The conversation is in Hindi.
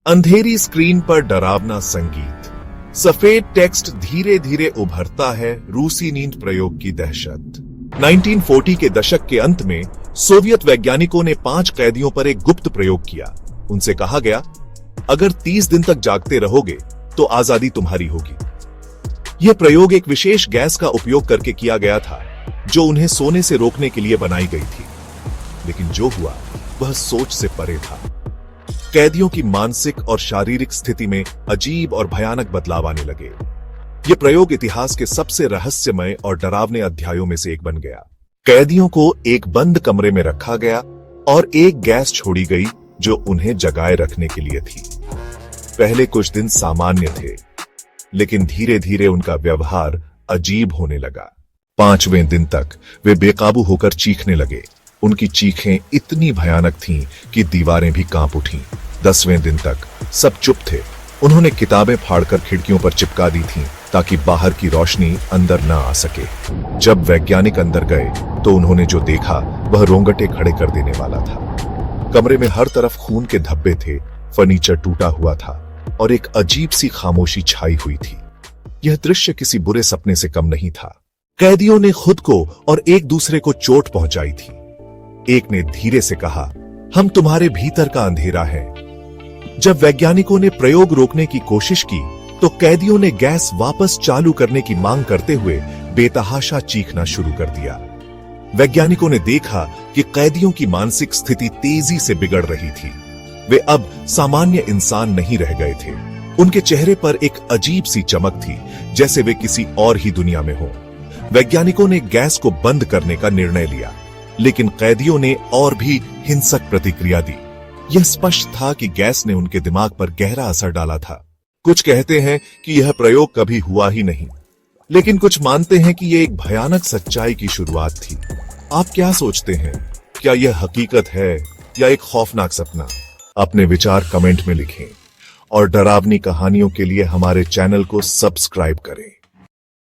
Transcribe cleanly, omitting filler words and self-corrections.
अंधेरी स्क्रीन पर डरावना संगीत, सफेद टेक्स्ट, धीरे धीरे उभरता है रूसी नींद प्रयोग की दहशत। 1940 के दशक के अंत में सोवियत वैज्ञानिकों ने 5 कैदियों पर एक गुप्त प्रयोग किया। उनसे कहा गया, अगर 30 दिन तक जागते रहोगे तो आजादी तुम्हारी होगी। यह प्रयोग एक विशेष गैस का उपयोग करके किया गया था जो उन्हें सोने से रोकने के लिए बनाई गई थी। लेकिन जो हुआ वह सोच से परे था। कैदियों की मानसिक और शारीरिक स्थिति में अजीब और भयानक बदलाव आने लगे। यह प्रयोग इतिहास के सबसे रहस्यमय और डरावने अध्यायों में से एक बन गया। कैदियों को एक बंद कमरे में रखा गया और एक गैस छोड़ी गई जो उन्हें जगाए रखने के लिए थी। पहले कुछ दिन सामान्य थे, लेकिन धीरे धीरे उनका व्यवहार अजीब होने लगा। 5वें दिन तक वे बेकाबू होकर चीखने लगे। उनकी चीखें इतनी भयानक थीं कि दीवारें भी कांप उठीं। 10वें दिन तक सब चुप थे। उन्होंने किताबें फाड़कर खिड़कियों पर चिपका दी थीं ताकि बाहर की रोशनी अंदर न आ सके। जब वैज्ञानिक अंदर गए तो उन्होंने जो देखा वह रोंगटे खड़े कर देने वाला था। कमरे में हर तरफ खून के धब्बे थे, फर्नीचर टूटा हुआ था और एक अजीब सी खामोशी छाई हुई थी। यह दृश्य किसी बुरे सपने से कम नहीं था। कैदियों ने खुद को और एक दूसरे को चोट पहुंचाई थी। एक ने धीरे से कहा, हम तुम्हारे भीतर का अंधेरा है। जब वैज्ञानिकों ने प्रयोग रोकने की कोशिश की तो कैदियों ने गैस वापस चालू करने की मांग करते हुए बेतहाशा चीखना शुरू कर दिया। वैज्ञानिकों ने देखा कि कैदियों की मानसिक स्थिति तेजी से बिगड़ रही थी। वे अब सामान्य इंसान नहीं रह गए थे। उनके चेहरे पर एक अजीब सी चमक थी, जैसे वे किसी और ही दुनिया में हो। वैज्ञानिकों ने गैस को बंद करने का निर्णय लिया, लेकिन कैदियों ने और भी हिंसक प्रतिक्रिया दी। यह स्पष्ट था कि गैस ने उनके दिमाग पर गहरा असर डाला था। कुछ कहते हैं कि यह प्रयोग कभी हुआ ही नहीं, लेकिन कुछ मानते हैं कि यह एक भयानक सच्चाई की शुरुआत थी। आप क्या सोचते हैं? क्या यह हकीकत है या एक खौफनाक सपना? अपने विचार कमेंट में लिखें और डरावनी कहानियों के लिए हमारे चैनल को सब्सक्राइब करें।